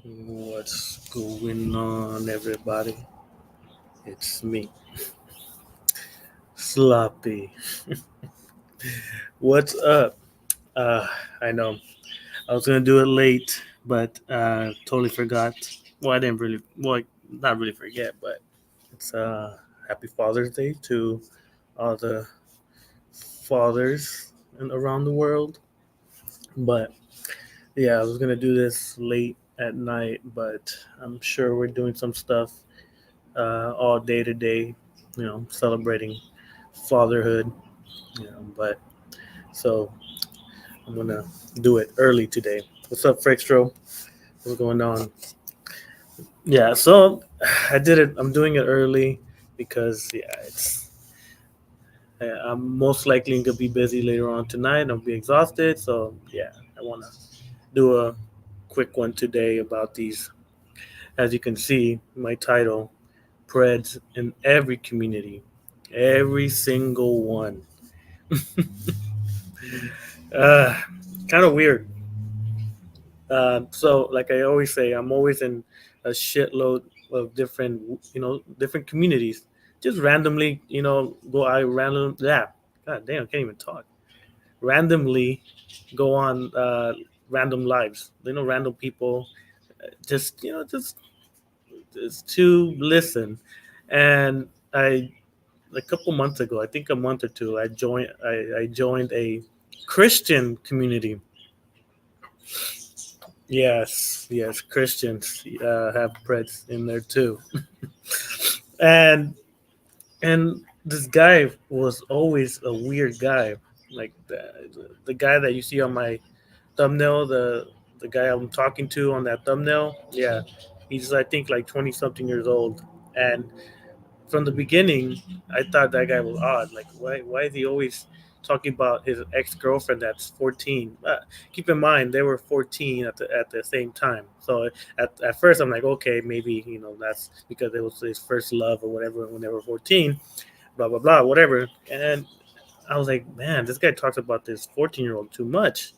What's going on, everybody? It's me, Sloppy. What's up? Uh, I know I was gonna do it late, but totally forgot. Well, I didn't really, well, not really forget, but it's Happy Father's Day to all the fathers around the world. But yeah, I was gonna do this late at night, but I'm sure we're doing some stuff all day today. Celebrating fatherhood. But so I'm gonna do it early today. What's up, Frickstro? What's going on? Yeah, so I did it. I'm doing it early because I'm most likely gonna be busy later on tonight. I'll be exhausted. So yeah, I wanna do a quick one today about these. As you can see, my title: Preds in every community, every single one. uh, Kind of weird. So, like I always say, I'm always in a shitload of different communities. Just randomly, go I random. Yeah, God damn, I can't even talk. Randomly go on random lives. Random people. Just to listen. And a couple months ago, I think a month or two, I joined a Christian community. Yes, yes, Christians have Preds in there too, and this guy was always a weird guy, like the guy that you see on my thumbnail, the guy I'm talking to on that thumbnail. Yeah, he's I think like 20 something years old, and from the beginning, I thought that guy was odd. Like, why is he always talking about his ex girlfriend that's 14? Keep in mind they were 14 at the same time. So at first I'm like, okay, maybe that's because it was his first love or whatever when they were 14. Blah blah blah, whatever. And I was like, man, this guy talks about this 14-year-old too much.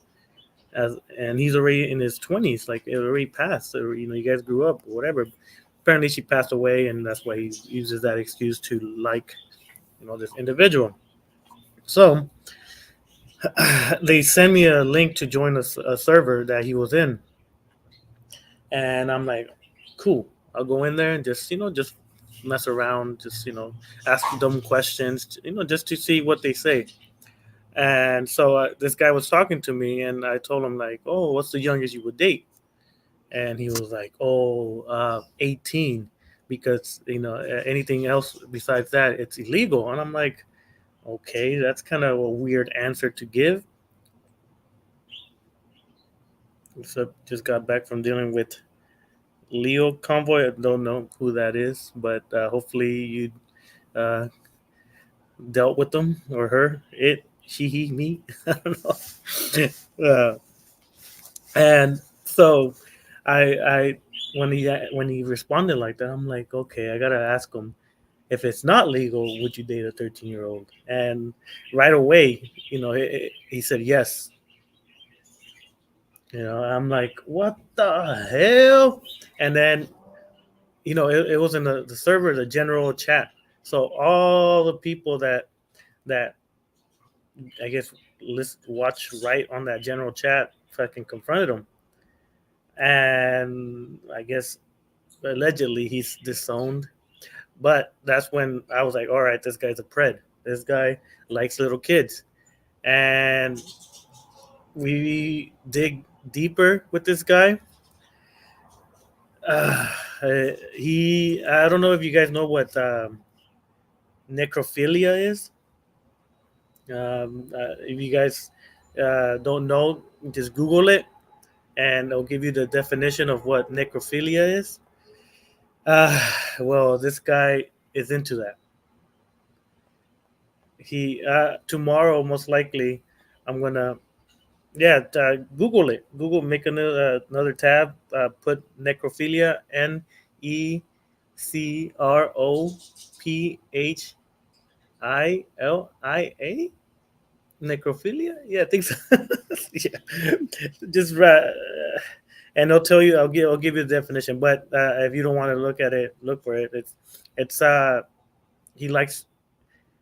And he's already in his 20s, like it already passed. Or you guys grew up, or whatever. Apparently, she passed away, and that's why he uses that excuse to like, this individual. So they send me a link to join a server that he was in, and I'm like, cool. I'll go in there and just mess around, just ask dumb questions, just to see what they say. And so this guy was talking to me, and I told him like, oh, what's the youngest you would date? And he was like, "Oh, 18, because anything else besides that, it's illegal." And I'm like, "Okay, that's kind of a weird answer to give." So just got back from dealing with Leo Convoy. I don't know who that is, but hopefully you uh, dealt with them or her, it, she, he, me. I don't know. And so I when he responded like that, I'm like, okay, I gotta ask him, if it's not legal, would you date a 13-year-old? And right away, he said yes. I'm like, what the hell? And then, it was in the server, the general chat. So all the people that I guess watch right on that general chat fucking confronted him. And I guess allegedly he's disowned. But that's when I was like, all right, this guy's a pred. This guy likes little kids. And we dig deeper with this guy. Uh, I don't know if you guys know what necrophilia is. If you guys don't know, just Google it and it'll give you the definition of what necrophilia is. Well, this guy is into that. He tomorrow most likely I'm gonna Google it. Google, make another tab. Put necrophilia, necrophilia. Necrophilia. Yeah, I think so. Yeah, just and they'll tell you. I'll give you the definition. But if you don't want to look at it, look for it. It's he likes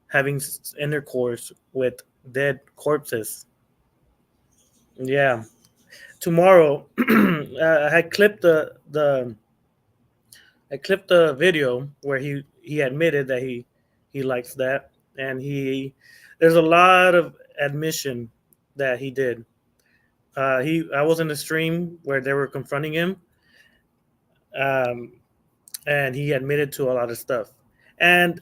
having intercourse with dead corpses. Yeah. Tomorrow, I clipped the video where he admitted that he likes that, and he there's a lot of admission that he did. He I was in the stream where they were confronting him, um, and he admitted to a lot of stuff. And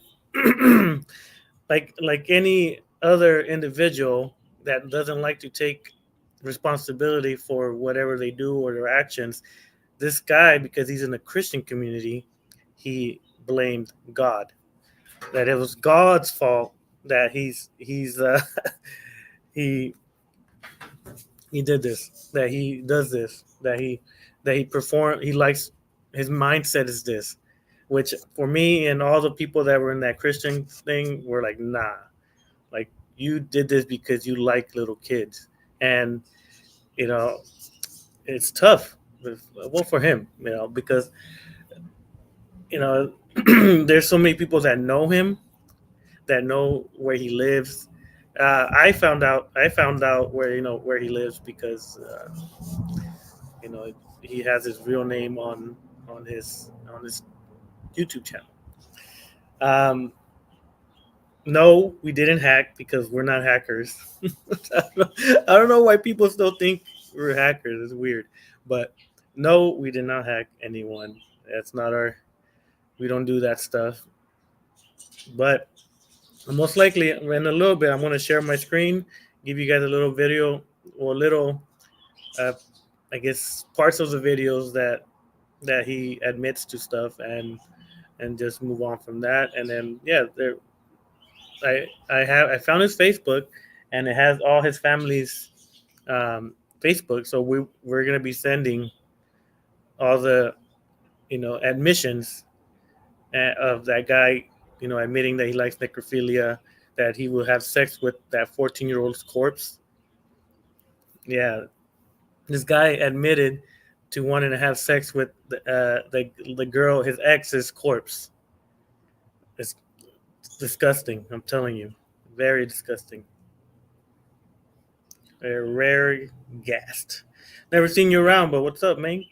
like any other individual that doesn't like to take responsibility for whatever they do or their actions, this guy, because he's in a Christian community, he blamed God. That it was God's fault that he he did this, that he does this, that he perform he likes his mindset is this, which for me and all the people that were in that Christian thing were like, nah, like you did this because you like little kids. And you know, it's tough. Well, for him, because you know there's so many people that know him, that know where he lives. I found out where he lives because you know he has his real name on his YouTube channel. Um, no, we didn't hack because we're not hackers. I don't know why people still think we're hackers. It's weird, but no, we did not hack anyone. That's not our. We don't do that stuff. But most likely, in a little bit, I'm going to share my screen, give you guys a little video or little, uh, I guess, parts of the videos that he admits to stuff, and just move on from that. And then yeah, there I found his Facebook, and it has all his family's Facebook. So we're going to be sending all the admissions of that guy, admitting that he likes necrophilia, that he will have sex with that 14-year-old's corpse. Yeah, this guy admitted to wanting to have sex with the girl, his ex's corpse. It's disgusting. I'm telling you, very disgusting. Very gassed. Never seen you around, but what's up, man?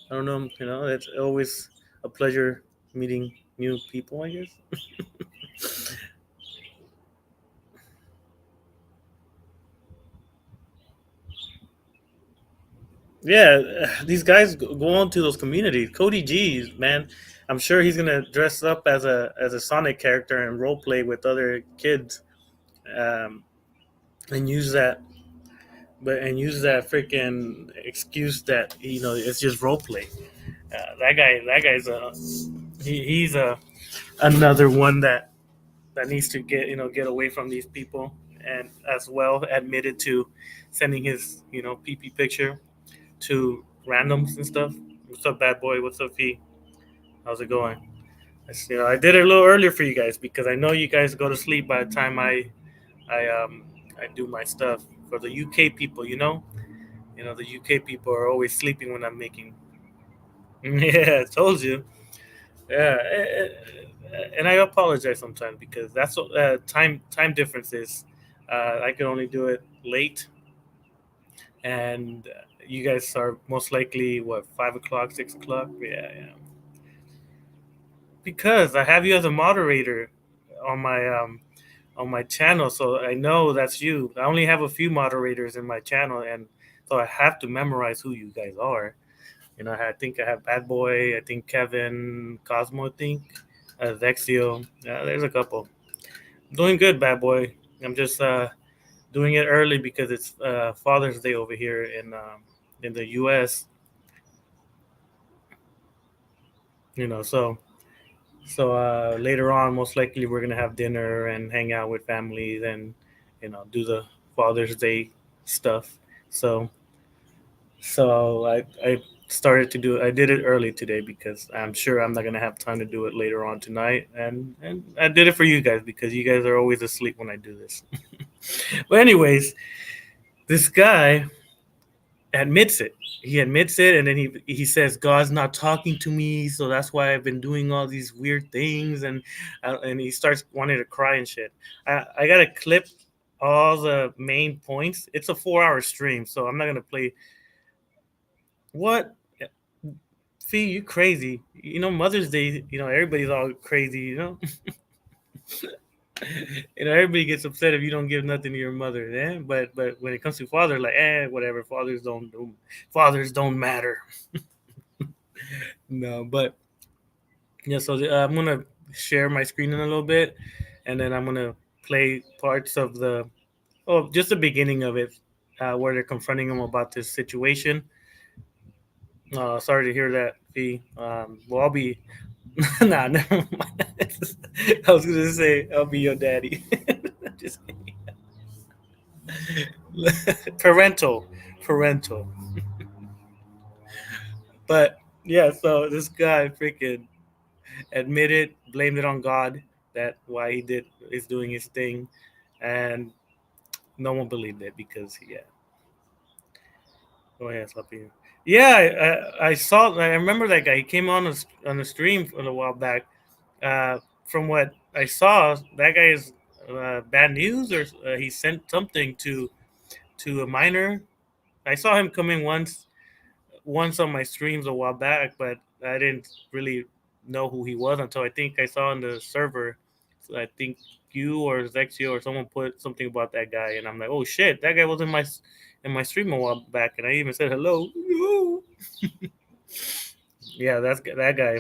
I don't know. It's always a pleasure meeting new people, I guess. Yeah, these guys go on to those communities. Cody G's, man, I'm sure he's gonna dress up as a Sonic character and role play with other kids, um, and use that freaking excuse that it's just role play. That guy's he's another one that needs to get away from these people, and as well admitted to sending his PP picture to randoms and stuff. What's up, bad boy? What's up, Fee? How's it going? I did it a little earlier for you guys because I know you guys go to sleep by the time I do my stuff. For the UK people, the UK people are always sleeping when I'm making. Yeah, I told you. Yeah, and I apologize sometimes because that's what time differences. I can only do it late, and you guys are most likely what, 5 o'clock, 6 o'clock. Yeah, yeah. Because I have you as a moderator on my channel, so I know that's you. I only have a few moderators in my channel, and so I have to memorize who you guys are. I think I have Bad Boy. I think Kevin Cosmo. I think Vexio. Yeah, there's a couple. Doing good, Bad Boy. I'm just doing it early because it's Father's Day over here in the U.S. So later on, most likely we're gonna have dinner and hang out with families and do the Father's Day stuff. So I started to do it. I did it early today because I'm sure I'm not gonna have time to do it later on tonight. And I did it for you guys because you guys are always asleep when I do this. But anyways, this guy admits it. He admits it, and then he says God's not talking to me, so that's why I've been doing all these weird things, and he starts wanting to cry and shit. I got to clip all the main points. It's a 4 hour stream, so I'm not gonna play. What? Fee, you crazy? You know, Mother's Day. You know, everybody's all crazy. You know, everybody gets upset if you don't give nothing to your mother. Yeah, but when it comes to father, like, whatever. Fathers don't matter. No, but yeah. So I'm gonna share my screen in a little bit, and then I'm gonna play parts of just the beginning of it, where they're confronting him about this situation. Sorry to hear that, Fee. Well, I'll be. Nah, never mind. I was gonna say I'll be your daddy. Just parental, parental. But yeah, so this guy freaking admitted, blamed it on God that why he did is doing his thing, and no one believed it because yeah. Oh yeah, Slappy. Yeah, I saw. I remember that guy. He came on the stream a while back. From what I saw, that guy is bad news, or he sent something to a minor. I saw him come in once on my streams a while back, but I didn't really know who he was until I think I saw on the server. So I think you or Zexio or someone put something about that guy, and I'm like, oh shit, that guy was in my stream a while back, and I even said hello. Yeah, that's that guy.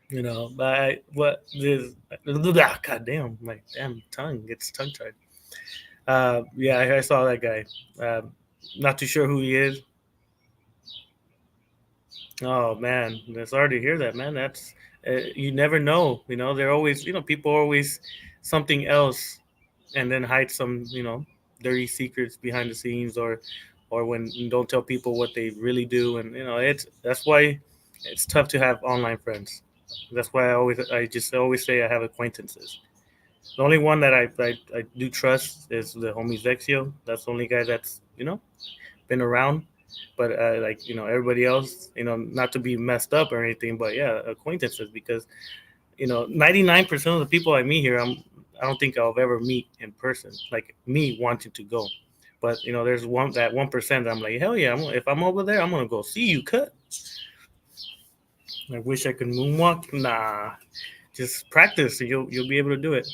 You know, but what this? God damn, my damn tongue gets tongue tied. Yeah, I saw that guy. Not too sure who he is. Oh man, it's hard to hear that, man. That's you never know. You know, they're always, people are always something else, and then hide some, dirty secrets behind the scenes, or when you don't tell people what they really do, and that's why it's tough to have online friends. That's why I just always say I have acquaintances. The only one that I do trust is the homie Vexio. That's the only guy that's been around, but like everybody else, not to be messed up or anything, but yeah, acquaintances, because 99% of the people I meet here, I don't think I'll ever meet in person, like me wanting to go. But there's 1% that I'm like, hell yeah, if I'm over there, I'm gonna go see you cut. I wish I could moonwalk. Nah, just practice, and you'll be able to do it.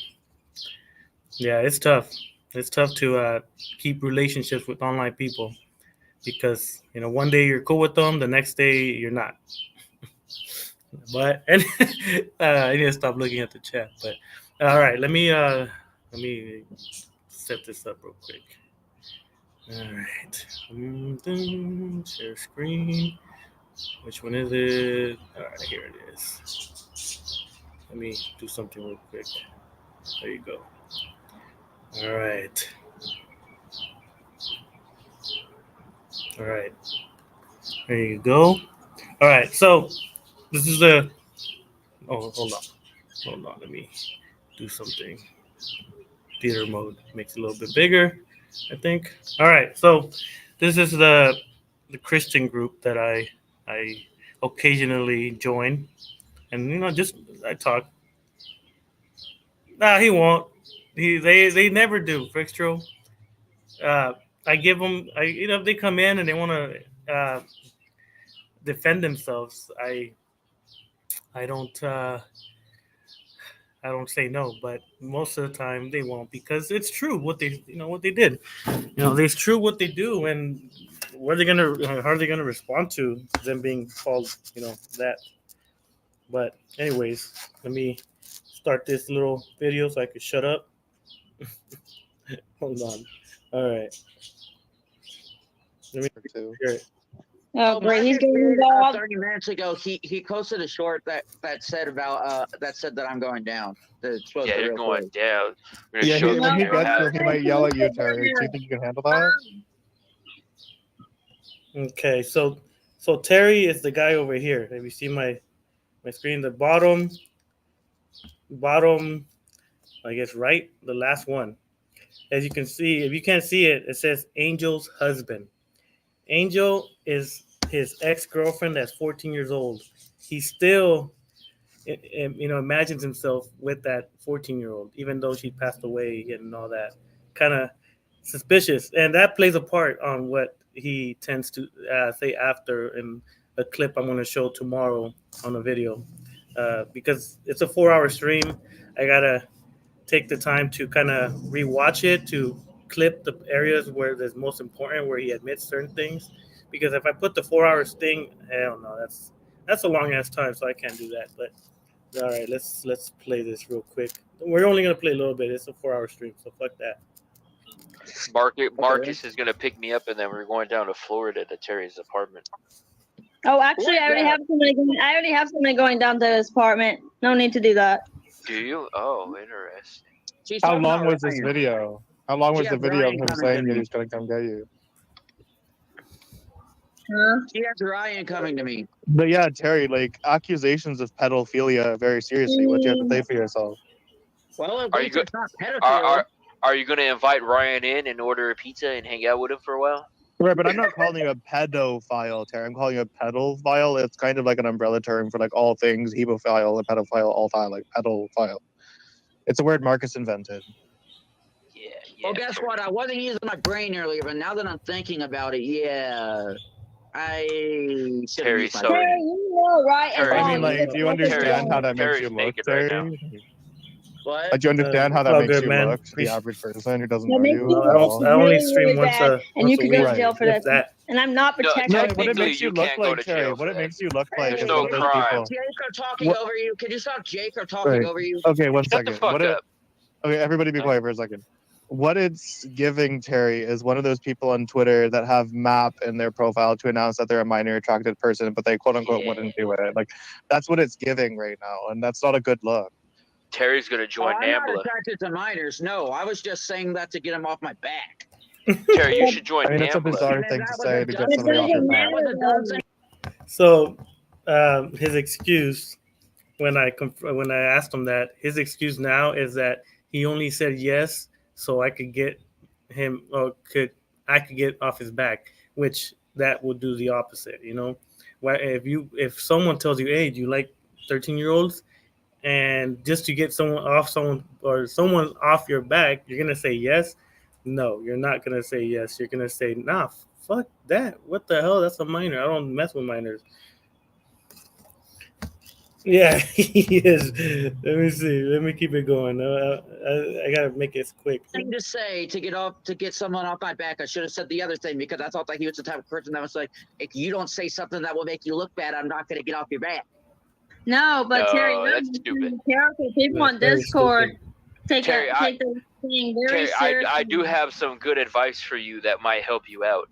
Yeah, it's tough. It's tough to keep relationships with online people, because one day you're cool with them, the next day you're not. But and I need to stop looking at the chat. But all right, let me set this up real quick. All right, share screen. Which one is it? All right, here it is. Let me do something real quick. There you go. All right. All right. There you go. All right. So this is the. Oh, hold on. Hold on. Let me do something. Theater mode makes it a little bit bigger, I think. All right. So this is the Christian group that I occasionally join, and just I talk. Nah, he won't. They never do. Frickstro. Uh, I give them. If they come in and they want to defend themselves, I don't. I don't say no, but most of the time they won't, because it's true what they did. It's true what they do, and what are they gonna how are they gonna respond to them being called that? But anyways, let me start this little video so I can shut up. Hold on. All right. Let me Too. share it. Oh, So great. He's Marcus getting did involved. 30 minutes ago. He posted a short that said about that said that I'm going down. It's supposed Yeah, to you're real going quick. down. We're gonna Yeah, show when he them gets how. there, he might yell at you, Terry. Do you think you can handle that? Okay, so Terry is the guy over here. Have you seen my screen? The bottom, I guess, right, the last one. As you can see, if you can't see it, it says Angel's husband. Angel is his ex-girlfriend that's 14 years old. He still, imagines himself with that 14-year-old, even though she passed away and all that. Kind of suspicious, and that plays a part on what he tends to say after in a clip I'm going to show tomorrow on a video. Because it's a 4-hour stream, I gotta take the time to kind of rewatch it to clip the areas where it's most important, where he admits certain things. Because if I put the 4 hour thing, hell no, that's a long ass time, so I can't do that. But all right, let's play this real quick. We're only gonna play a little bit. It's a 4 hour stream, so fuck that. Marcus is gonna pick me up, and then we're going down to Florida to Terry's apartment. Oh, actually, I already have somebody going down to his apartment. No need to do that. Do you? Oh, interesting. How long was this video? How long was She the has video of Ryan him coming saying to that me. he was going to come get you? Huh? She has Ryan coming to me. But yeah, Terry, like accusations of pedophilia very seriously. What do you have to say for yourself? Well, at Are least you it's not pedophilia. Are you gonna invite Ryan in and order a pizza and hang out with him for a while? Right, but I'm not calling you a pedophile, Terry. I'm calling you a pedophile. It's kind of like an umbrella term for like all things hemophile and pedophile, all time, like pedophile. It's a word Marcus invented. Yeah. Well, guess what? I wasn't using my brain earlier, but now that I'm thinking about it, yeah, I should have Terry, used my sorry. Terry, brain. you know right and Terry, wrong. I mean, like, do you understand how that makes you Terry's look, naked right Terry? now. What? Like, do you understand how that All makes good, you man. look to the average person who doesn't That know makes you you at all? look I only really, stream really once bad, and you a could go to week, jail for if this. that. And I'm not No, protecting. No, what it technically, makes you you look can't go like, to Terry, jail what it for that. makes you look like There's is no one of those crime. people. Jacob talking What- over you. Can you stop Jacob talking Right. over you? Okay, one Shut second. the fuck up. Okay, everybody be quiet for a second. What it's giving, Terry, is one of those people on Twitter that have map in their profile to announce that they're a minor attracted person, but they quote unquote wouldn't do it. Like, that's what it's giving right now, and that's not a good look. Terry's gonna join I'm not NAMBLA. attracted to minors. No, I was just saying that to get him off my back. Terry, you should join I mean, that's a NAMBLA. bizarre And thing that to was say a to dumb get somebody off your thing. back. That was a dumb thing. So his excuse when I asked him that, his excuse now is that he only said yes so I could get him, or I could get off his back, which that would do the opposite. Why if someone tells you, hey, do you like 13-year-olds, and just to get someone off your back, you're gonna say yes? No, you're not gonna say yes. You're gonna say, nah, fuck that. What the hell? That's a minor. I don't mess with minors. Yeah, he is. Let me see. Let me keep it going. I gotta make it quick. Thing to say to get someone off my back. I should have said the other thing because I thought that he was the type of person that was like, if you don't say something that will make you look bad, I'm not going to get off your back. No, but No, Terry, that's stupid. people on Very Discord Terry, take the thing very Terry, seriously. I do have some good advice for you that might help you out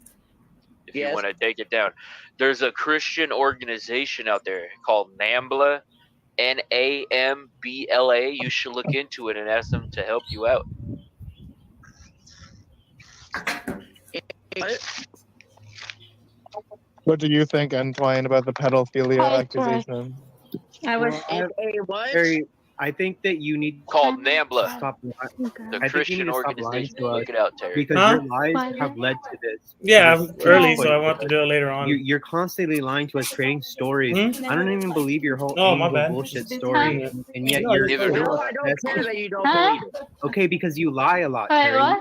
if you Yes. want to take it down. There's a Christian organization out there called NAMBLA, NAMBLA. You should look into it and ask them to help you out. What do you think, Entwine, about the pedophilia accusation? I wish. What? Terry, I think that you need Called to NAMBLA, stop the think you Christian need to stop lying organization. to us. Look it out, Terry. because Huh? your lies have led to this. Yeah, to I'm this early, point. so I want to do it later on. You're constantly lying to us, creating stories. I don't even believe your whole Oh, my angel bad. bullshit story, and yet No, you're it's Neither okay. do No, I. I don't care that you don't believe it. okay because you lie a lot. Wait, Terry. what?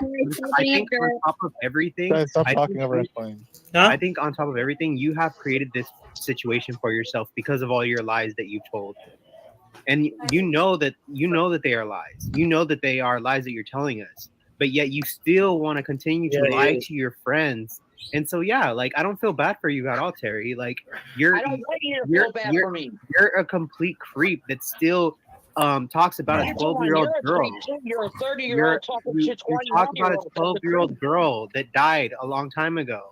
I think on top of everything, Guys, stop I talking think over you- Entwine. Huh? I think on top of everything, you have created this situation for yourself because of all your lies that you've told. And you know that they are lies. You know that they are lies that you're telling us. But yet you still want to continue to Yeah, lie yeah. to your friends. And so yeah, like I don't feel bad for you at all, Terry. Like you're I don't want you to you're- feel bad you're- for me. you're a complete creep that still talks about a Antoine, 12-year-old you're a girl. creep too. You're a 30-year-old talking You shit. talk about a 12-year-old girl that died a long time ago.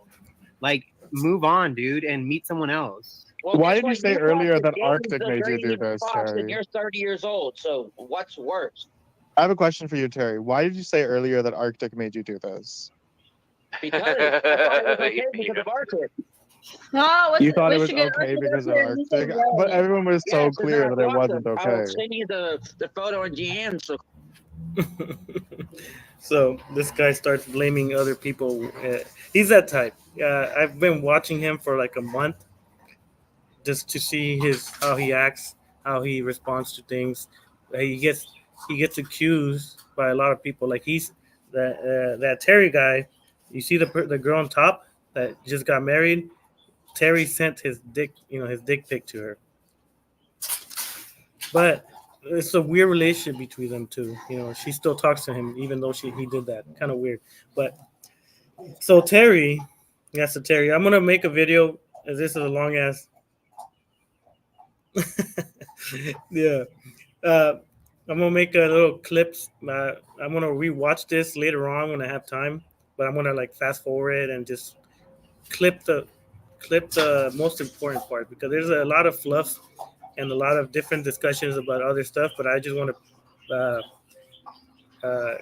Like, move on, dude, and meet someone else. Well, Why guess did you what? say watch earlier the that games Arctic of made you Brady do and this, Fox, Terry? And you're 30 years old, so what's worse? I have a question for you, Terry. Why did you say earlier that Arctic made you do this? Because I thought it was okay because of Arctic. No, You thought it was should get- okay we should because go of to the Arctic? meeting, But yeah. everyone was so Yes, and clear then I that it blocked wasn't him. I will okay. send you the photo in GM. So So this guy starts blaming other people. He's that type. I've been watching him for like a month just to see his how he acts, how he responds to things. He gets accused by a lot of people. Like he's that Terry guy. You see the girl on top that just got married. Terry sent his dick pic to her. But it's a weird relationship between them two. She still talks to him even though he did that. Kind of weird. But so Terry, that's the Terry. I'm gonna make a video. As this is a long ass. Yeah. Uh, I'm gonna make a little clips. I'm gonna rewatch this later on when I have time. But I'm gonna like fast forward and just clip the most important part because there's a lot of fluff and a lot of different discussions about other stuff. But I just want to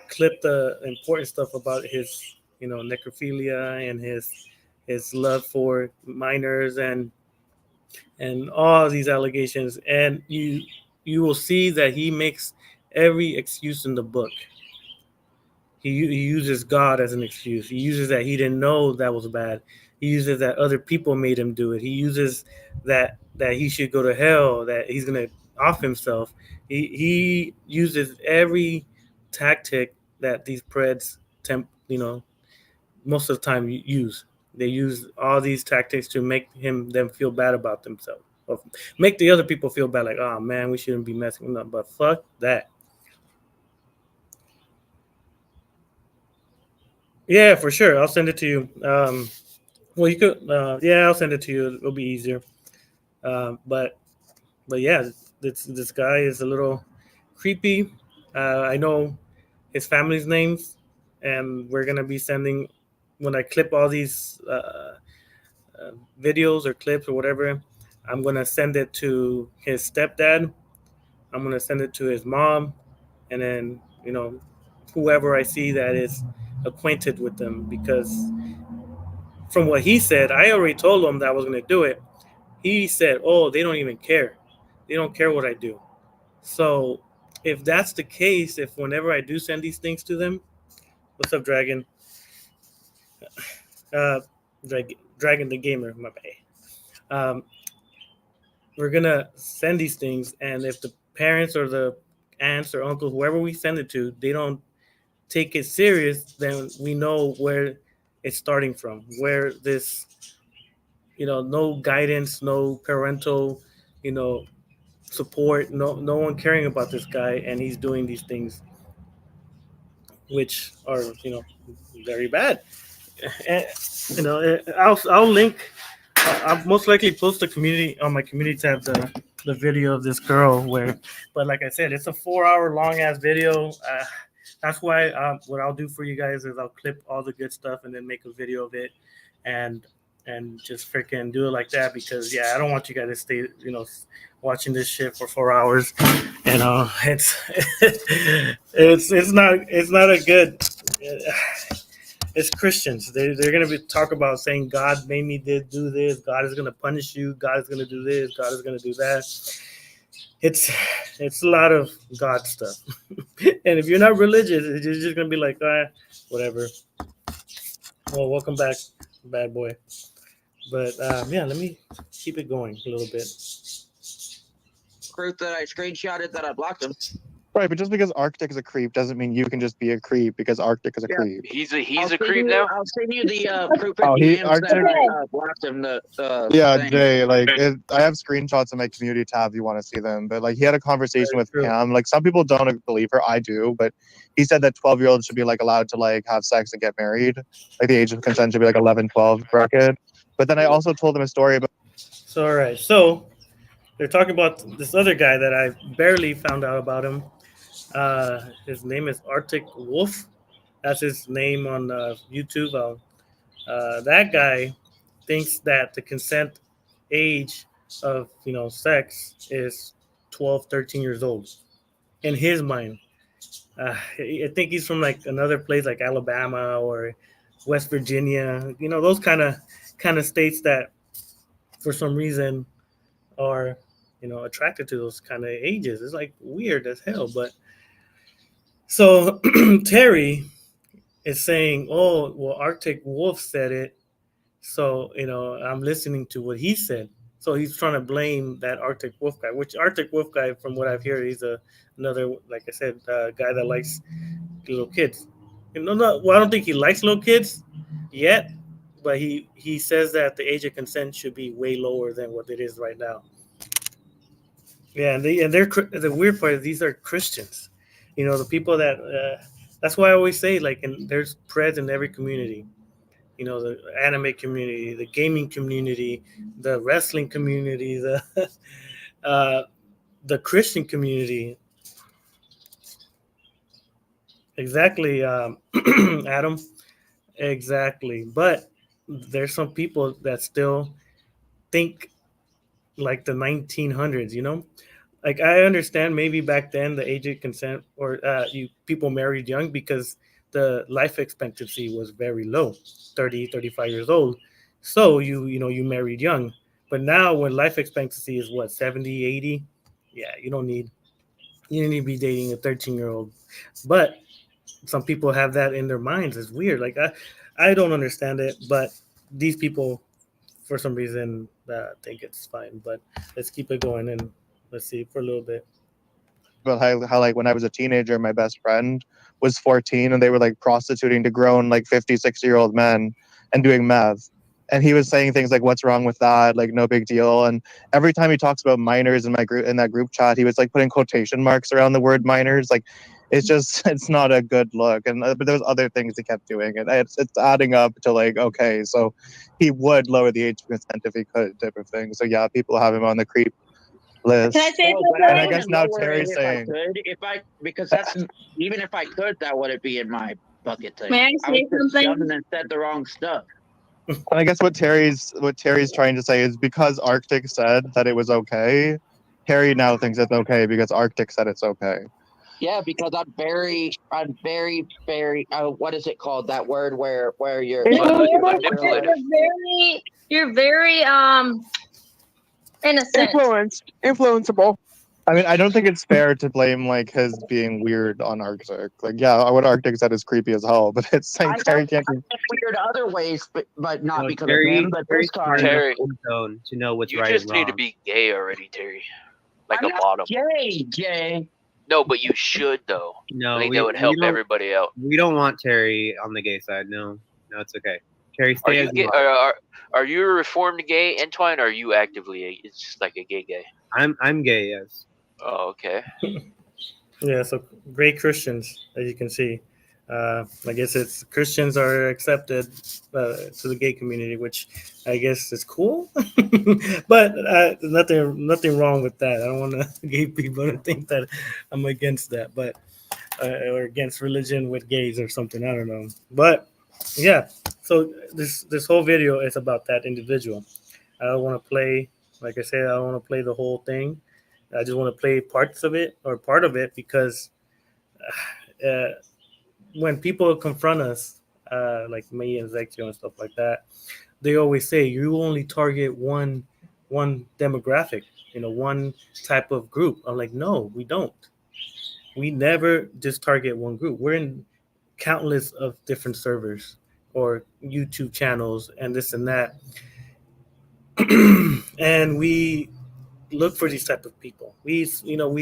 clip the important stuff about his necrophilia and his love for minors and all these allegations, and you will see that he makes every excuse in the book. He uses God as an excuse. He uses that he didn't know that was bad. He uses that other people made him do it. He uses that he should go to hell, that he's gonna off himself. He uses every tactic that these Preds most of the time use. They use all these tactics to make them feel bad about themselves, or make the other people feel bad. Like, oh man, we shouldn't be messing with them. But fuck that. Yeah, for sure. I'll send it to you. Well, you could. Yeah, I'll send it to you. It'll be easier. But yeah, this guy is a little creepy. I know his family's names, and we're gonna be sending when I clip all these videos or clips or whatever. I'm gonna send it to his stepdad. I'm gonna send it to his mom, and then whoever I see that is acquainted with them. Because from what he said, I already told him that I was gonna do it. He said, "Oh, they don't even care. They don't care what I do." So if that's the case, if whenever I do send these things to them, what's up, Dragon? Uh, Dragon the gamer, my bad. We're gonna send these things, and if the parents or the aunts or uncles, whoever we send it to, they don't take it serious, then we know where it's starting from. Where this, no guidance, no parental, you know, support, no one caring about this guy, and he's doing these things, which are very bad. And, I'll link. I'll most likely post the community on my community tab the video of this girl but like I said, it's a 4 hour long ass video. That's why what I'll do for you guys is I'll clip all the good stuff and then make a video of it, and just freaking do it like that, because yeah, I don't want you guys to stay watching this shit for 4 hours. It's it's not a good. It's Christians. They're gonna be talk about saying God made me do this. God is gonna punish you. God is gonna do this. God is gonna do that. It's a lot of God stuff. And if you're not religious, you're just gonna be like, whatever. Well, welcome back, bad boy. But yeah, let me keep it going a little bit. Proof that I screenshotted that I blocked him. Right, but just because Arctic is a creep doesn't mean you can just be a creep because Arctic is a creep. He's a creep now. I'll send you the proof Oh, that I blocked him. Yeah, thing. Jay, I have screenshots in my community tab if you want to see them. But he had a conversation with Pam. Like, some people don't believe her. I do, but he said that 12-year-olds should be allowed to have sex and get married. Like, the age of consent should be 11, 12 bracket. But then I also told him a story about. So all right, so they're talking about this other guy that I barely found out about him. His name is Arctic Wolf. That's his name on YouTube. That guy thinks that the consent age of sex is 12, 13 years old in his mind. I think he's from another place like Alabama or West Virginia. Those kind of states that for some reason are attracted to those kind of ages. It's weird as hell. But so Terry is saying, "Oh, well, Arctic Wolf said it, so I'm listening to what he said." So he's trying to blame that Arctic Wolf guy. Which Arctic Wolf guy, from what I've heard, he's another, like I said, guy that likes little kids. No, well, I don't think he likes little kids yet, but he says that the age of consent should be way lower than what it is right now. Yeah, they're the weird part is these are Christians. The people that that's why I always say, like, and there's Preds in every community. The anime community, the gaming community, the wrestling community, the uh, the Christian community. Exactly, Adam. Exactly. But there's some people that still think like the 1900s. Like, I understand maybe back then the age of consent, or you people married young because the life expectancy was very low, 30, 35 years old. So you married young. But now when life expectancy is what, 70, 80, yeah, you don't need to be dating a 13-year-old. But some people have that in their minds. It's weird. Like, I don't understand it, but these people for some reason think it's fine. But let's keep it going and let's see for a little bit. About how like when I was a teenager, my best friend was 14 and they were like prostituting to grown like 50, 60-year-old men and doing meth. And he was saying things like, "What's wrong with that? Like, no big deal." And every time he talks about minors in my group, in that group chat, he was like putting quotation marks around the word minors. Like, it's just it's not a good look. And but there's other things he kept doing, and it's adding up to like, okay, so he would lower the age of consent if he could, type of thing. So yeah, people have him on the creep list. Can I say No, but And I something? guess now lower it Terry's if I saying, could, because that's even if I could, that wouldn't be in my bucket thing. May I I was say just dumb something? and then said the wrong stuff. and I guess what Terry's trying to say is because Arctic said that it was okay, Terry now thinks it's okay because Arctic said it's okay. Yeah, because I'm very, very. What is it called? That word where you're Manipulative. You're very innocent. Influenceable. I mean, I don't think it's fair to blame like his being weird on Arctic. Like, yeah, what Arctic said is creepy as hell, but it's I like know Terry can't. I'm weird other ways, but not No, because Terry, of him. But Terry's this smart time, enough Terry, on his own to know what's You right just and need wrong. to be gay already, Terry. Like I'm a not bottom. gay, Jay. No, but you should though. No, I think we, that would help we don't. everybody out. We don't want Terry on the gay side. No, it's okay. Terry, Are stay you as gay? you are. Are you a reformed gay, Antoine? Or are you actively? It's just like a gay. I'm gay. Yes. Oh, okay. Yeah, so great Christians, as you can see. I guess it's Christians are accepted to the gay community, which I guess is cool. But nothing wrong with that. I don't want gay people to think that I'm against that, but or against religion with gays or something. I don't know. But yeah, so this whole video is about that individual. I don't want to play, like I said, I don't want to play the whole thing. I just want to play parts of it or part of it because uh, when people confront us, like me and Zexio and stuff like that, they always say you only target one demographic, one type of group. I'm like, no, we don't. We never just target one group. We're in countless of different servers or YouTube channels and this and that, and we look for these type of people. We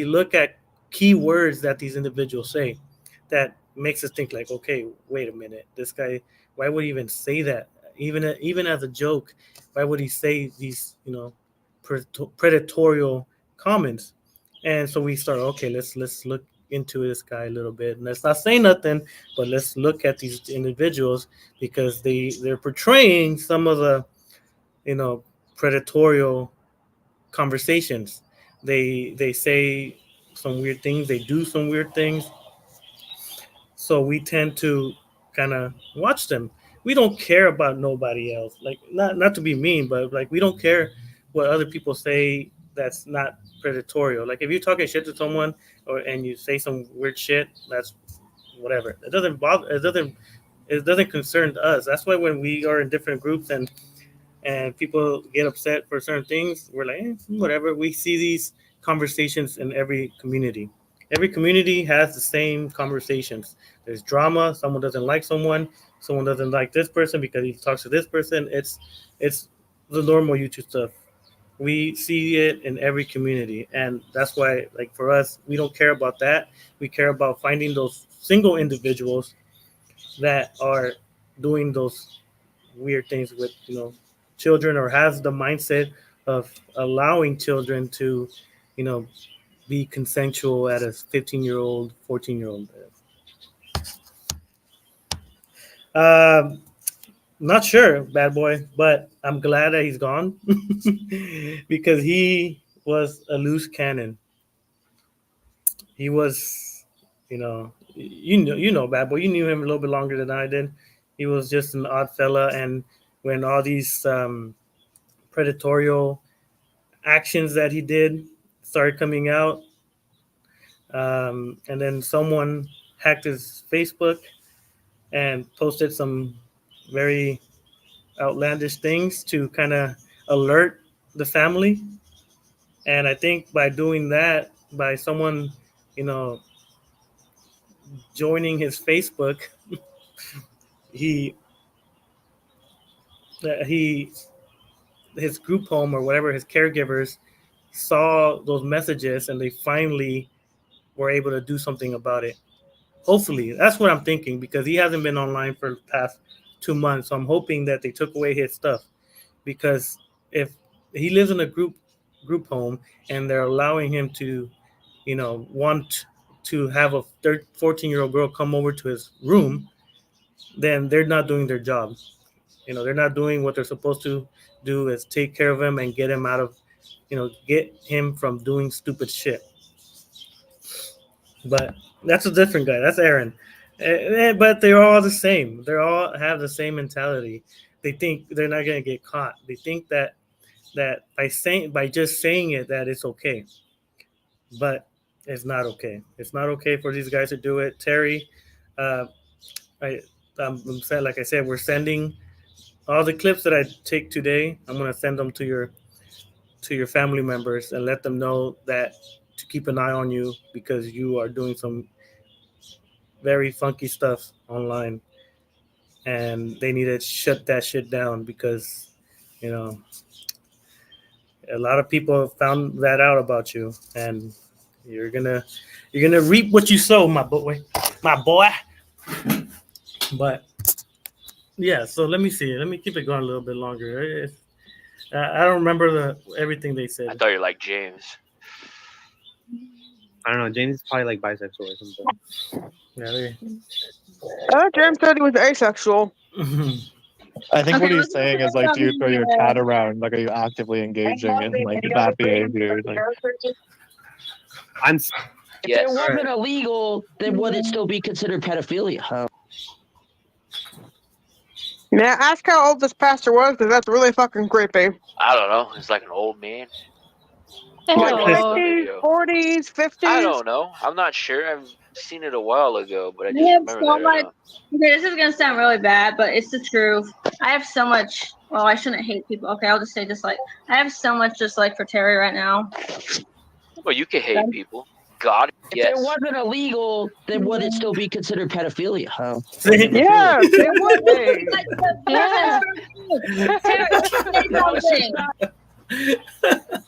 look at keywords that these individuals say that makes us think like, okay, wait a minute, this guy, why would he even say that? Even as a joke, why would he say these predatorial comments? And so we start, okay, let's look into this guy a little bit, and let's not say nothing, but let's look at these individuals because they're portraying some of the predatorial conversations. They say some weird things. They do some weird things. So we tend to kind of watch them. We don't care about nobody else. Like, not to be mean, but like we don't care what other people say that's not predatorial. Like if you're talking shit to someone and you say some weird shit, that's whatever. It doesn't bother. It doesn't concern us. That's why when we are in different groups and people get upset for certain things, we're like, whatever. We see these conversations in every community, every community has the same conversations. There's drama. Someone doesn't like someone. Someone doesn't like this person because he talks to this person. It's the normal YouTube stuff. We see it in every community, and that's why, like for us, we don't care about that. We care about finding those single individuals that are doing those weird things with children, or has the mindset of allowing children to you know be consensual at a 15-year-old 14-year-old. Not sure, bad boy, but I'm glad that he's gone because he was a loose cannon. He was, bad boy. You knew him a little bit longer than I did. He was just an odd fella, and when all these predatorial actions that he did started coming out, and then someone hacked his Facebook and posted some very outlandish things to kind of alert the family. And I think by doing that, by someone, you know, joining his Facebook, he he his group home or whatever, his caregivers saw those messages and they finally were able to do something about it. Hopefully, that's what I'm thinking, because he hasn't been online for the past 2 months. So I'm hoping that they took away his stuff, because if he lives in a group home and they're allowing him to, want to have a 14-year-old girl come over to his room, then they're not doing their job. They're not doing what they're supposed to do, is take care of him and get him out of, get him from doing stupid shit. But that's a different guy. That's Aaron. But they're all the same. They all have the same mentality. They think they're not gonna get caught. They think that by just saying it, that it's okay. But it's not okay. It's not okay for these guys to do it. Terry, uh, I'm saying, like I said, we're sending all the clips that I take today. I'm gonna send them to your family members and let them know that to keep an eye on you, because you are doing some very funky stuff online, and they need to shut that shit down, because you know a lot of people found that out about you, and you're gonna reap what you sow, my boy. But yeah, so let me see. Let me keep it going a little bit longer. I don't remember everything they I said. thought you were like James. I don't know. James is probably like bisexual or something. Yeah, James said he was asexual. I think Okay, what he's let's saying look is, like, at do you throw your some, cat around? Like, are you actively engaging in like that behavior? Like, I'm If Yes. it wasn't illegal, then would it still be considered pedophilia? Huh? Yeah, ask how old this pastor was, because that's really fucking creepy. I don't know. It's like an old man. Like Watch the 50s, video. 40s, 50s. I don't know. I'm not sure. I've seen it a while ago, but I I just have remember so that much. right now. Okay, this is gonna sound really bad, but it's the truth. I have so much. Well, I shouldn't hate people. Okay, I'll just say dislike. I have so much dislike for Terry right now. Well, you can hate people. God, If yes. it wasn't illegal, then would it still be considered pedophilia? Huh? Yes, it would be. Like the person's say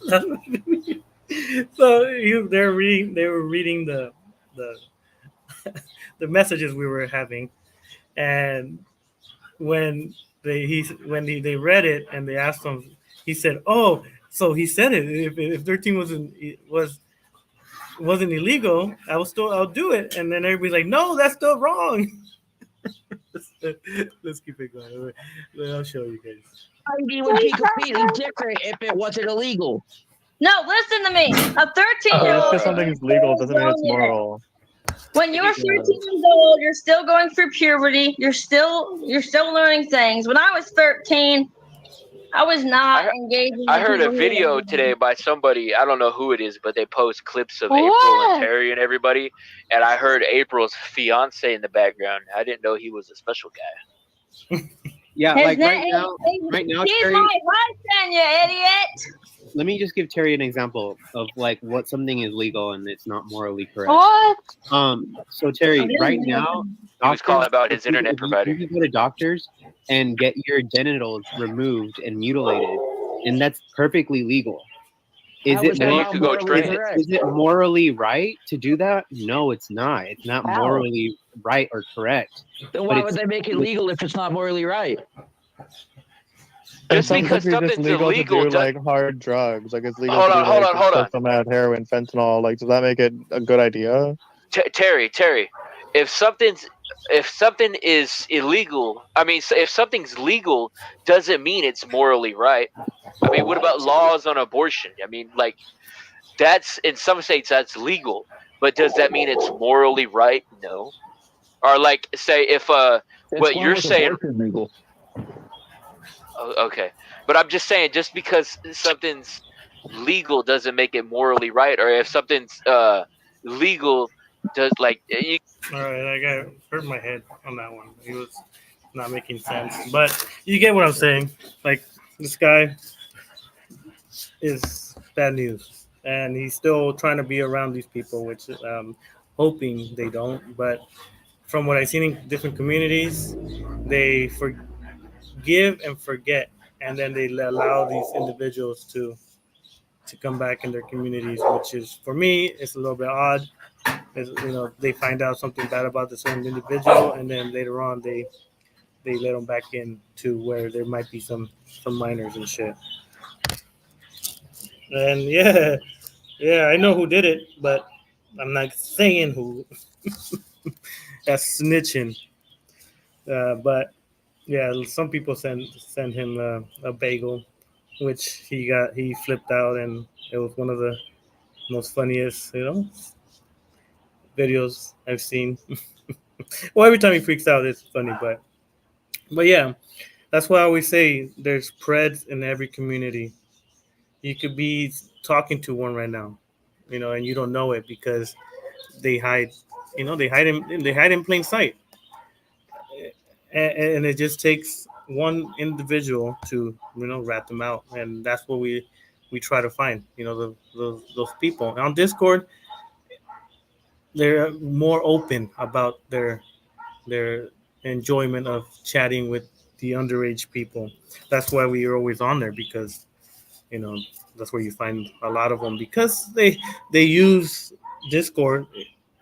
something. So they were reading the the messages we were having, and when they read it and they asked him, he said, "Oh, so he said it. If 13 wasn't illegal, I'll do it." And then everybody's like, "No, that's still wrong." Let's keep it going. I'll show you guys. ID would be completely different if it wasn't illegal. No, listen to me. A 13-year-old. because something's legal doesn't mean it's moral. When you're 13 years old, you're still going through puberty. You're still learning things. When I was 13, I was not engaging. I heard a with video people. today by somebody, I don't know who it is, but they post clips of April and Terry and everybody, and I heard April's fiance in the background. I didn't know he was a special guy. yeah, His like name- right now, He's Terry, my husband, you idiot. let me just give Terry an example of like what something is legal and it's not morally correct. What? So Terry, right now, He was calling doctors, about his if you- internet if you- provider. You can go to doctors and get your genitals removed and mutilated, and that's perfectly legal. Is How it is that Yeah, you not could go morally trade it. correct? is it morally right to do that? No, it's not. It's not How? morally right or correct. Then But why it's would they make it legal if it's not morally right? In Just some because countries, it's something's legal to illegal do does. like hard drugs. Like it's legal Hold to on, do hold like on, hold on. crystal meth, heroin, fentanyl. Like, does that make it a good idea? Terry, if something is illegal, I mean, if something's legal, doesn't mean it's morally right. I mean, what about laws on abortion? I mean, like that's in some states that's legal, but does that mean it's morally right? No. Or like, say if what you're saying, legal. okay, but I'm just saying, just because something's legal doesn't make it morally right, or if something's legal does like you. All right, I got hurt my head on that one. He was not making sense, but you get what I'm saying. Like this guy is bad news, and he's still trying to be around these people, which hoping they don't. But from what I've seen in different communities, they forgive and forget, and then they allow these individuals to come back in their communities, which is for me, it's a little bit odd. They find out something bad about the certain individual, and then later on they let them back in to where there might be some minors and shit. And yeah, I know who did it, but I'm not saying who. That's snitching. But yeah, some people send him a bagel, which he flipped out, and it was one of the most funniest videos I've seen. Well, every time he freaks out, it's funny, but yeah, that's why I always say there's Preds in every community. You could be talking to one right now, and you don't know it because they hide. They hide in plain sight, and it just takes one individual to rat them out, and that's what we try to find. Those people on Discord. They're more open about their enjoyment of chatting with the underage people. That's why we are always on there because you know that's where you find a lot of them because they use Discord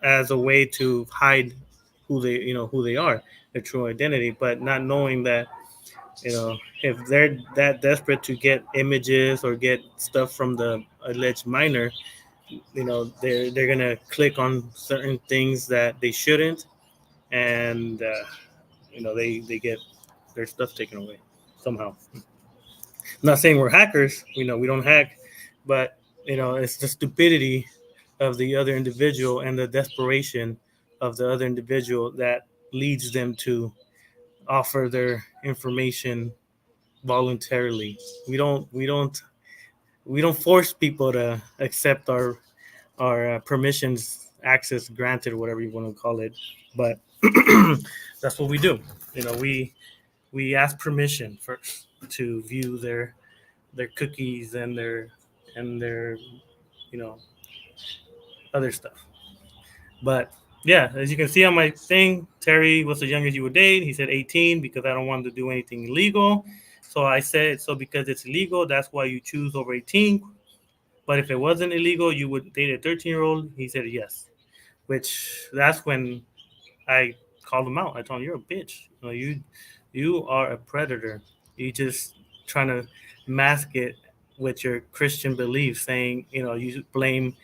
as a way to hide who they are, their true identity, but not knowing that if they're that desperate to get images or get stuff from the alleged minor, they're gonna click on certain things that they shouldn't, and they get their stuff taken away somehow. I'm not saying we're hackers, we don't hack, but it's the stupidity of the other individual and the desperation of the other individual that leads them to offer their information voluntarily. We don't force people to accept our permissions, access granted, whatever you want to call it, but that's what we do. We ask permission first to view their cookies and their you know other stuff. But yeah, as you can see on my thing, Terry, what's the youngest you would date? He said 18 because I don't want to do anything illegal. So I said, so because it's illegal, that's why you choose over 18. But if it wasn't illegal, you would date a 13-year-old. He said yes, which that's when I called him out. I told him, you're a bitch. You are a predator. You just trying to mask it with your Christian beliefs, saying you blame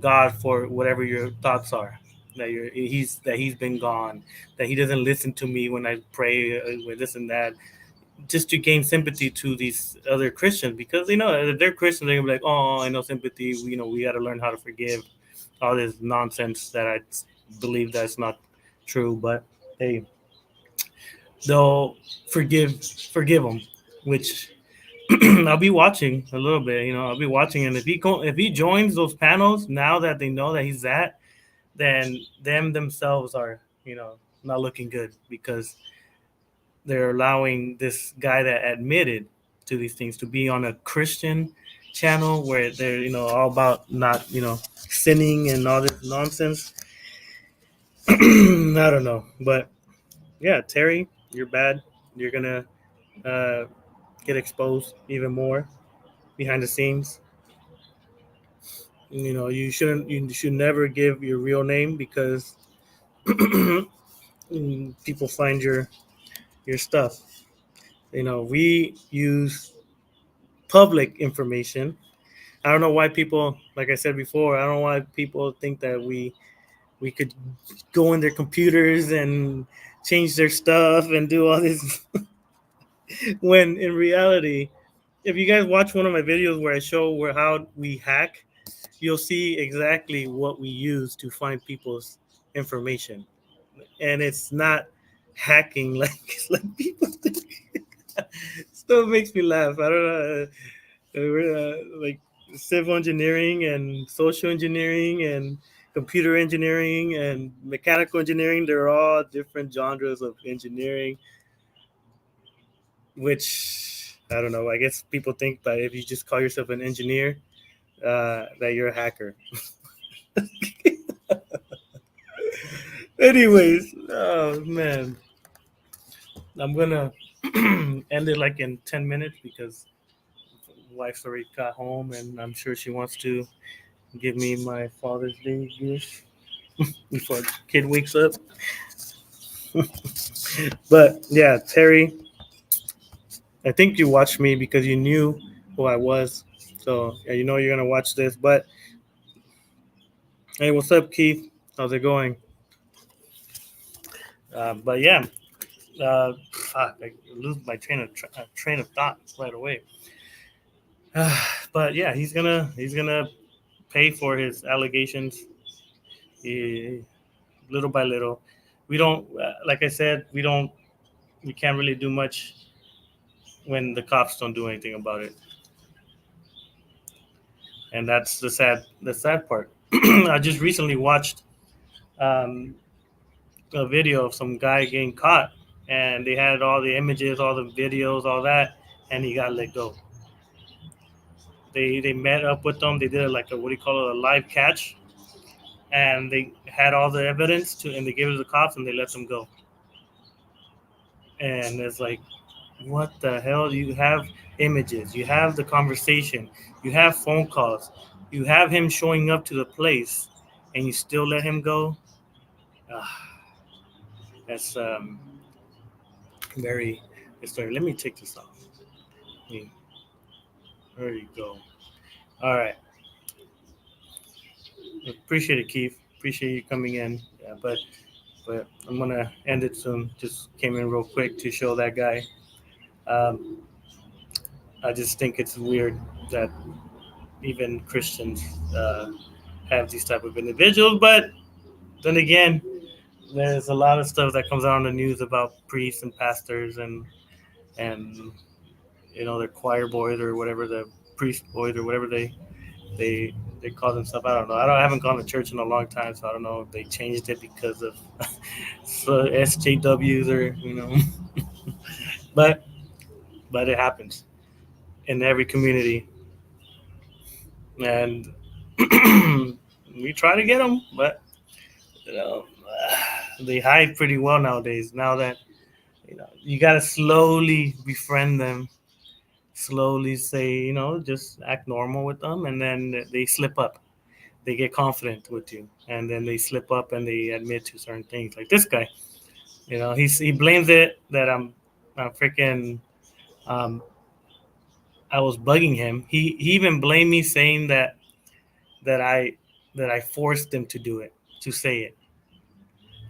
God for whatever your thoughts are. That he's been gone. That he doesn't listen to me when I pray with this and that, just to gain sympathy to these other Christians, because if they're Christians, they're gonna be like, oh, I know sympathy. We got to learn how to forgive. All this nonsense that I believe that's not true, but hey, they'll forgive them, which I'll be watching a little bit. I'll be watching, and if he joins those panels now that they know that he's that, then them themselves are not looking good because they're allowing this guy that admitted to these things to be on a Christian channel where they're all about not sinning and all this nonsense. I don't know, but yeah, Terry, you're bad. You're gonna uh, get exposed even more behind the scenes. You should never give your real name because people find your stuff. We use public information. I don't know why people, like I said before, I don't know why people think that we could go in their computers and change their stuff and do all this when in reality, if you guys watch one of my videos where I show where how we hack, you'll see exactly what we use to find people's information, and it's not hacking like people think. Still makes me laugh. I don't know. We're like civil engineering and social engineering and computer engineering and mechanical engineering. They're all different genres of engineering, which I don't know. I guess people think that if you just call yourself an engineer, that you're a hacker. Anyways, oh man, I'm gonna end it like in 10 minutes because wife's already got home and I'm sure she wants to give me my Father's Day gift before the kid wakes up. But yeah, Terry, I think you watched me because you knew who I was. So yeah, you're gonna watch this. But hey, what's up, Keith? How's it going? But yeah, fuck, I lose my train of thought right away. But yeah, he's gonna pay for his allegations, little by little. We don't, like I said, we can't really do much when the cops don't do anything about it, and that's the sad part. I just recently watched um, a video of some guy getting caught, and they had all the images, all the videos, all that, and he got let go. They met up with them. They did like a what do you call it, a live catch, and they had all the evidence and they gave it to the cops and they let them go. And it's like, what the hell? You have images, you have the conversation, you have phone calls, you have him showing up to the place, and you still let him go. Ah, that's very. Sorry, let me take this off. There you go. All right. Appreciate it, Keith. Appreciate you coming in. Yeah, but I'm gonna end it soon. Just came in real quick to show that guy. Um, I just think it's weird that even Christians have these type of individuals. But then again, there's a lot of stuff that comes out on the news about priests and pastors and their choir boys or whatever, the priest boys or whatever they they call themselves. I don't know. I haven't gone to church in a long time, so I don't know if they changed it because of so SJWs or but it happens in every community, and we try to get them, but you know they hide pretty well nowadays. Now that you got to slowly befriend them, slowly say just act normal with them, and then they slip up. They get confident with you, and then they slip up and they admit to certain things. Like this guy, he blames it that I'm freaking um, I was bugging him. He even blamed me saying that I that I forced him to do it, to say it.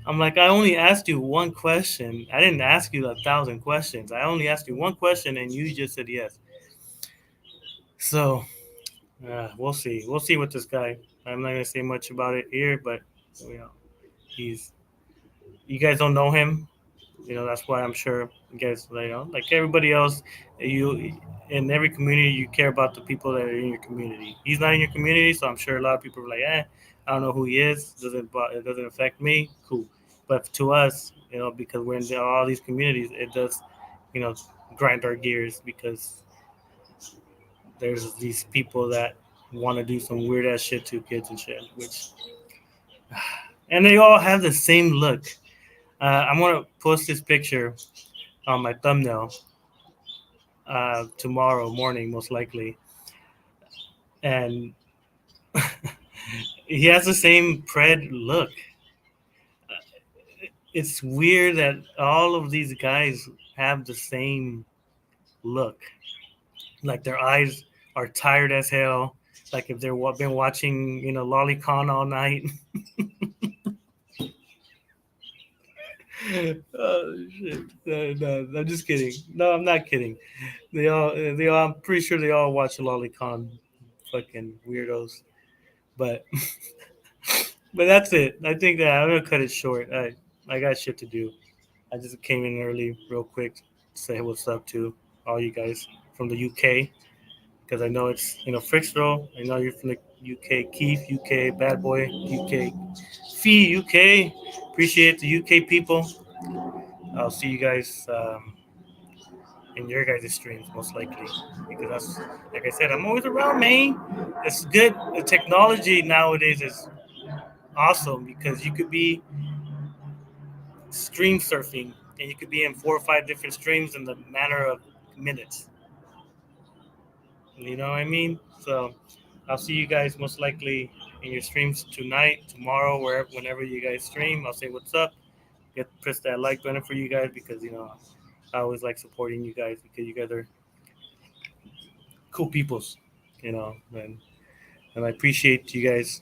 I'm like, I only asked you one question. I didn't ask you 1,000 questions. I only asked you one question, and you just said yes. So we'll see. We'll see with this guy. I'm not gonna say much about it here, but you know, he's. You guys don't know him. That's why I'm sure you guys, like everybody else, you in every community you care about the people that are in your community. He's not in your community, so I'm sure a lot of people are like, I don't know who he is. It doesn't affect me. Cool, but to us, because we're in all these communities, it does, you know, grind our gears because there's these people that want to do some weird ass shit to kids and shit, which and they all have the same look. I'm gonna post this picture on my thumbnail tomorrow morning, most likely, and he has the same Pred look. It's weird that all of these guys have the same look. Like their eyes are tired as hell. Like if they've been watching, Lolicon all night. Oh shit! No, no, I'm just kidding. No, I'm not kidding. They all. I'm pretty sure they all watch Lolicon. Fucking weirdos. But, but that's it. I think that I'm gonna cut it short. I got shit to do. I just came in early, real quick, to say what's up to all you guys from the UK, because I know it's Frickstro. I know you're from the UK, Keith, UK, Bad Boy, UK, Fee, UK. Appreciate the UK people. I'll see you guys in your guys' streams most likely, because that's like I said, I'm always around, man. It's good. The technology nowadays is awesome because you could be stream surfing and you could be in 4 or 5 different streams in the matter of minutes. You know what I mean? So I'll see you guys most likely in your streams tonight, tomorrow, wherever, whenever you guys stream. I'll say what's up. Press that like button for you guys because I always like supporting you guys because you guys are cool peoples, and I appreciate you guys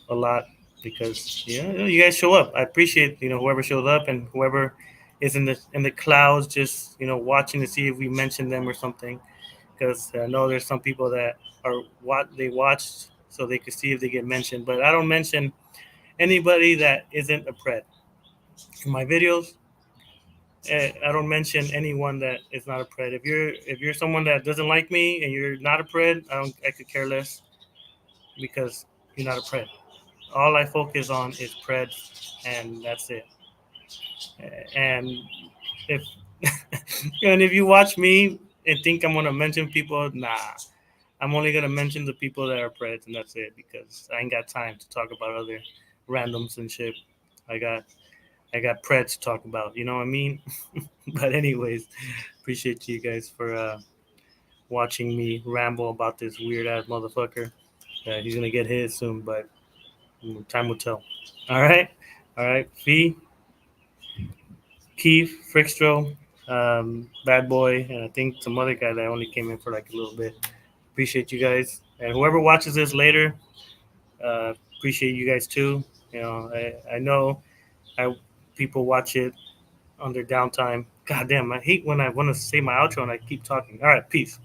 a lot because you guys show up. I appreciate whoever shows up and whoever is in the clouds just watching to see if we mention them or something because I know there's some people that are what they watched so they could see if they get mentioned, but I don't mention anybody that isn't a pred in my videos. I don't mention anyone that is not a pred. If you're someone that doesn't like me and you're not a pred, I could care less because you're not a pred. All I focus on is Preds, and that's it. And if and if you watch me and think I'm gonna mention people, nah. I'm only gonna mention the people that are Preds, and that's it because I ain't got time to talk about other randoms and shit. I got I got Preds to talk about. You know what I mean? But anyways, appreciate you guys for watching me ramble about this weird ass motherfucker. He's gonna get his soon, but time will tell. All right. Fee, Keith, Frickstro, Bad Boy, and I think some other guy that only came in for like a little bit. Appreciate you guys, and whoever watches this later, appreciate you guys too. I know I people watch it on their downtime. God damn, I hate when I want to say my outro and I keep talking. All right, peace.